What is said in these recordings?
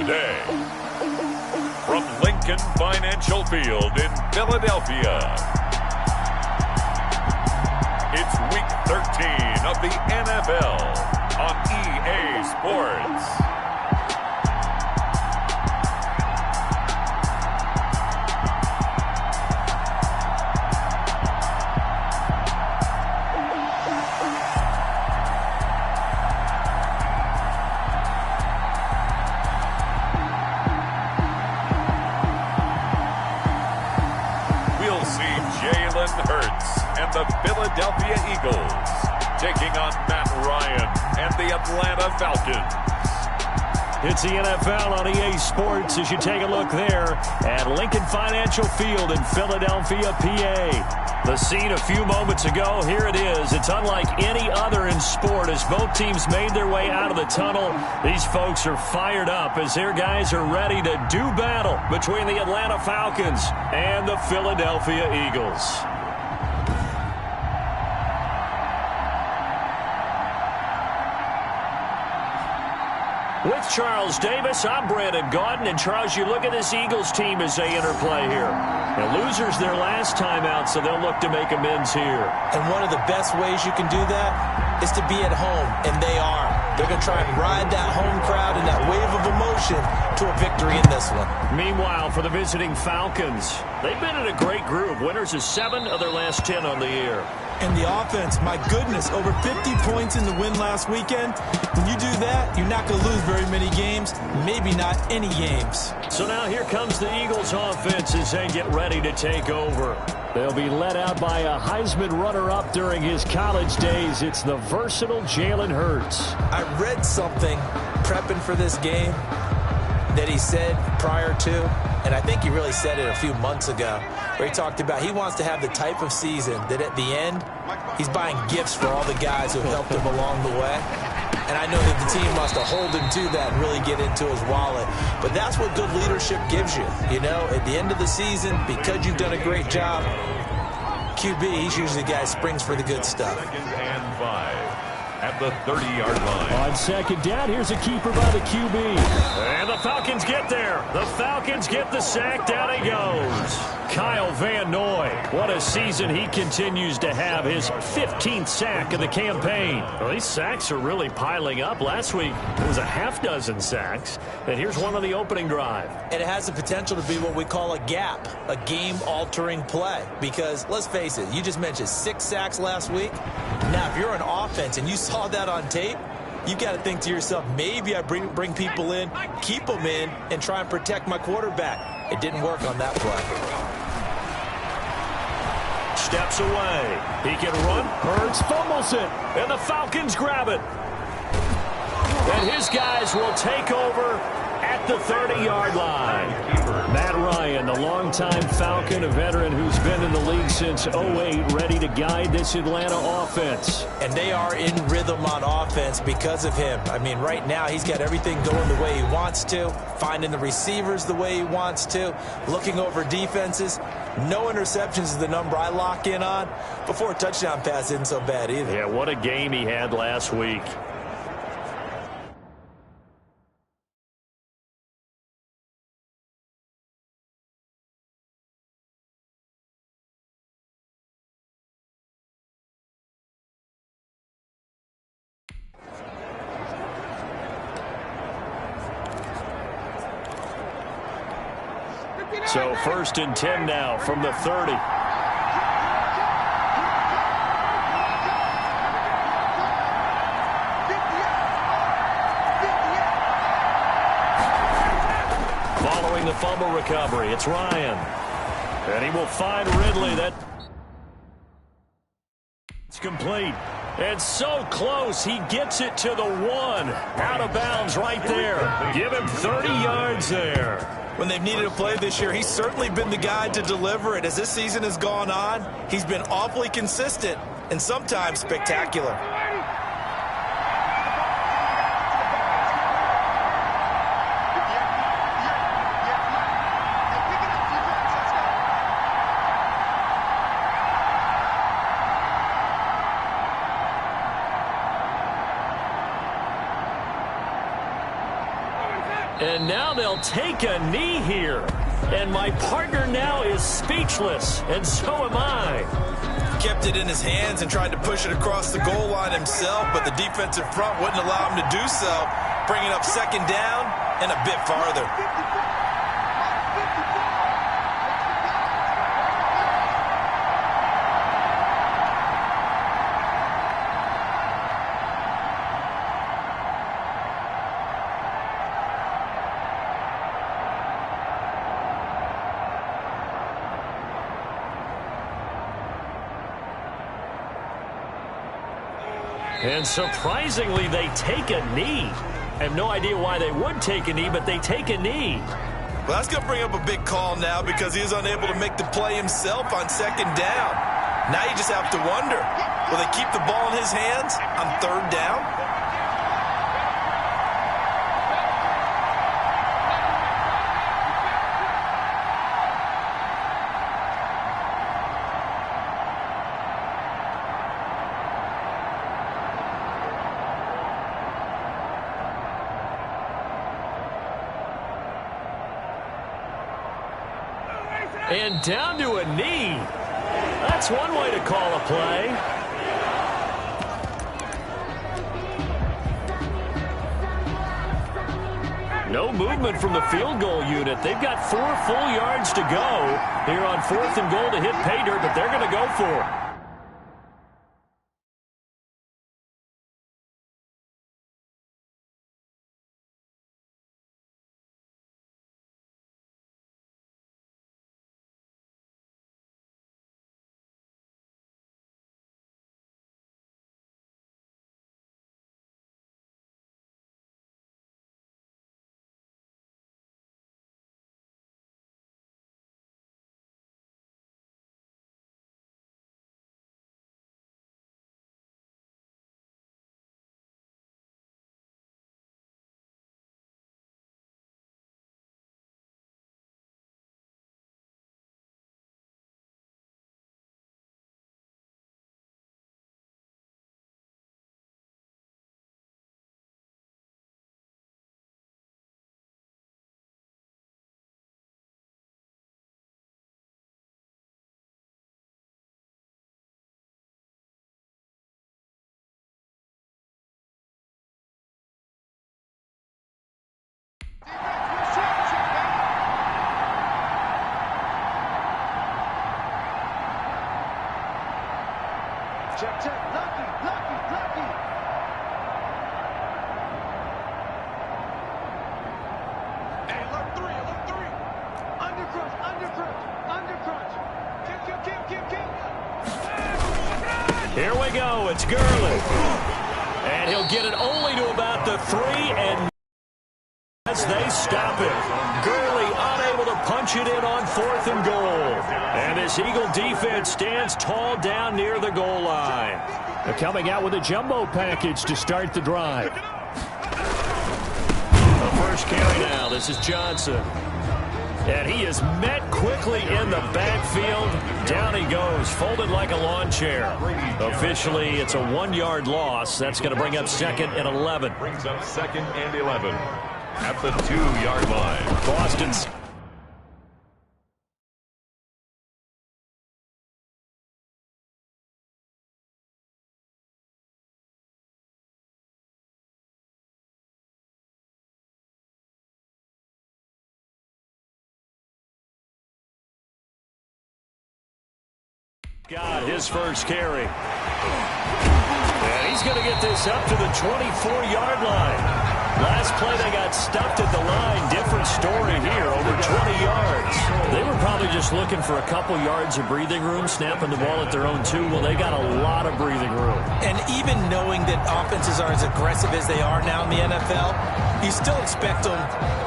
Today, from Lincoln Financial Field in Philadelphia, it's Week 13 of the NFL on EA Sports. The Philadelphia Eagles taking on Matt Ryan and the Atlanta Falcons. It's the NFL on EA Sports as you take a look there at Lincoln Financial Field in Philadelphia, PA. The scene a few moments ago, here it is. It's unlike any other in sport as both teams made their way out of the tunnel. These folks are fired up as their guys are ready to do battle between the Atlanta Falcons and the Philadelphia Eagles. With Charles Davis, I'm Brandon Gaudin. And Charles, you look at this Eagles team as they interplay here. The losers their last time out, so they'll look to make amends here. And one of the best ways you can do that is to be at home, and they are. They're going to try and ride that home crowd and that wave of emotion to a victory in this one. Meanwhile, for the visiting Falcons, they've been in a great group. Winners of 7 of their last 10 on the year. And the offense, my goodness, over 50 points in the win last weekend. When you do that, you're not going to lose very many games, maybe not any games. So now here comes the Eagles offense as they get ready to take over. They'll be led out by a Heisman runner-up during his college days. It's the versatile Jalen Hurts. I read something prepping for this game that he said prior to, and I think he really said it a few months ago, where he talked about he wants to have the type of season that at the end, he's buying gifts for all the guys who helped him along the way. And I know that the team must have hold him to that and really get into his wallet. But that's what good leadership gives you. You know, at the end of the season, because you've done a great job, QB, he's usually the guy who springs for the good stuff. 2nd and 5 at the 30-yard line. On second down, here's a keeper by the QB. And the Falcons get there. The Falcons get the sack. Down he goes. Kyle Van Noy. What a season he continues to have. His 15th sack of the campaign. Well, these sacks are really piling up. Last week, it was a half-dozen sacks. And here's one on the opening drive. And it has the potential to be what we call a gap, a game-altering play. Because, let's face it, you just mentioned 6 sacks last week. Now, if you're an offense and you saw that on tape, you got to think to yourself, maybe I bring people in, keep them in, and try and protect my quarterback. It didn't work on that play. Steps away. He can run. Hurts fumbles it. And the Falcons grab it. And his guys will take over at the 30-yard line. Matt Ryan, the longtime Falcon, a veteran who's been in the league since '08, ready to guide this Atlanta offense. And they are in rhythm on offense because of him. I mean, right now he's got everything going the way he wants to, finding the receivers the way he wants to, looking over defenses. No interceptions is the number I lock in on. Before a touchdown pass isn't so bad either. Yeah, what a game he had last week. So 1st and 10 now from the 30. Following the fumble recovery, it's Ryan. And he will find Ridley. It's complete. And so close, he gets it to the 1. Out of bounds right there. Give him 30 yards there. When they've needed a play this year, he's certainly been the guy to deliver it. As this season has gone on, he's been awfully consistent and sometimes spectacular. And now they'll take a knee here. And my partner now is speechless, and so am I. Kept it in his hands and tried to push it across the goal line himself, but the defensive front wouldn't allow him to do so, bringing up second down and a bit farther. And surprisingly, they take a knee. I have no idea why they would take a knee, but they take a knee. Well, that's going to bring up a big call now because he is unable to make the play himself on second down. Now you just have to wonder, will they keep the ball in his hands on third down? And down to a knee. That's one way to call a play. No movement from the field goal unit. They've got 4 full yards to go here on 4th and goal to hit pay dirt, but they're going to go for it. Check, check. Lucky. Hey, alert three. Under crunch. Kill. Here we go. It's Gurley. And he'll get it only to about the 3, and as they stop it, Gurley unable to punch it in on 4th and goal. And this Eagle defense stands tall down near the goal line. They're coming out with a jumbo package to start the drive. The first carry now. This is Johnson. And he is met quickly in the backfield. Down he goes, folded like a lawn chair. Officially, it's a 1-yard loss. That's going to bring up 2nd and 11. Brings up 2nd and 11 at the 2-yard line. Boston's got his first carry. And he's going to get this up to the 24-yard line. Last play, they got stuffed at the line. Different story here, over 20 yards. They were probably just looking for a couple yards of breathing room, snapping the ball at their own 2. Well, they got a lot of breathing room. And even knowing that offenses are as aggressive as they are now in the NFL, you still expect them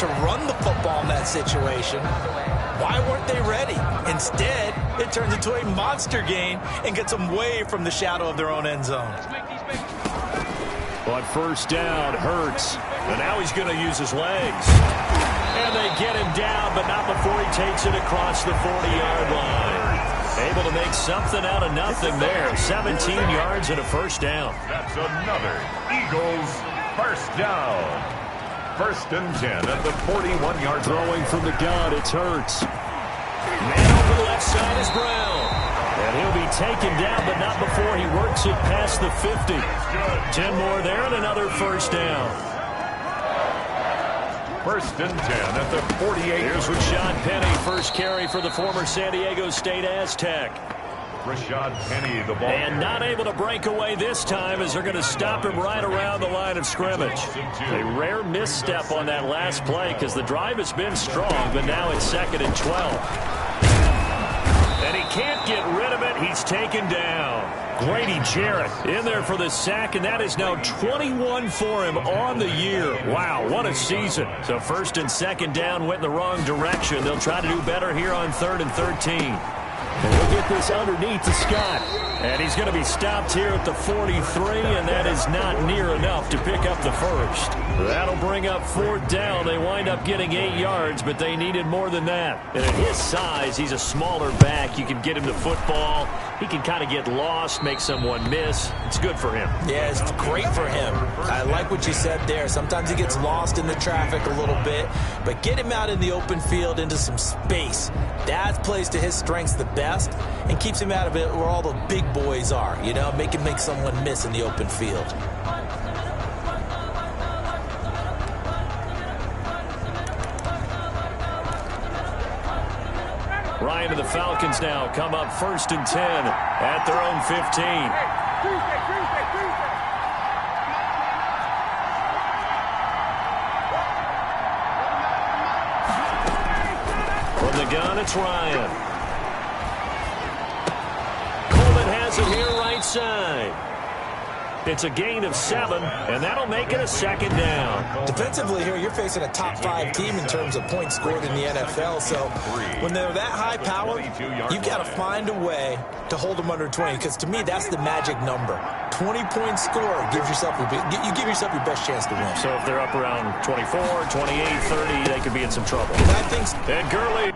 to run the football in that situation. Why weren't they ready? Instead, it turns into a monster gain and gets them way from the shadow of their own end zone. On first down, Hurts. And now he's going to use his legs. And they get him down, but not before he takes it across the 40-yard line. Able to make something out of nothing there. 17 yards and a first down. That's another Eagles first down. First and 10 at the 41-yard line. Throwing from the gun, it's Hurts. Man over the left side is Brown. And he'll be taken down, but not before he works it past the 50. 10 more there and another first down. First and 10 at the 48. Here's Rashad Penny, first carry for the former San Diego State Aztec. Rashad Penny, the ball. And not able to break away this time as they're going to stop him right around the line of scrimmage. A rare misstep on that last play because the drive has been strong, but now it's 2nd and 12. And he can't get rid of it. He's taken down. Grady Jarrett in there for the sack, and that is now 21 for him on the year. Wow, what a season. So 1st and 2nd down went in the wrong direction. They'll try to do better here on 3rd and 13. And he'll get this underneath to Scott. And he's going to be stopped here at the 43, and that is not near enough to pick up the first. That'll bring up 4th down. They wind up getting 8 yards, but they needed more than that. And at his size, he's a smaller back. You can get him the football. He can kind of get lost, make someone miss. It's good for him. Yeah, it's great for him. I like what you said there. Sometimes he gets lost in the traffic a little bit, but get him out in the open field into some space. That plays to his strengths the best and keeps him out of it where all the big boys are, you know, make someone miss in the open field. Ryan and the Falcons now come up 1st and 10 at their own 15. From the gun, it's Ryan. Coleman has it here right side. It's a gain of 7, and that'll make it a 2nd down. Defensively here, you're facing a top 5 team in terms of points scored in the NFL. So when they're that high powered, you've got to find a way to hold them under 20. Because to me, that's the magic number. 20-point score gives yourself you give yourself your best chance to win. So if they're up around 24, 28, 30, they could be in some trouble. I think. And Gurley.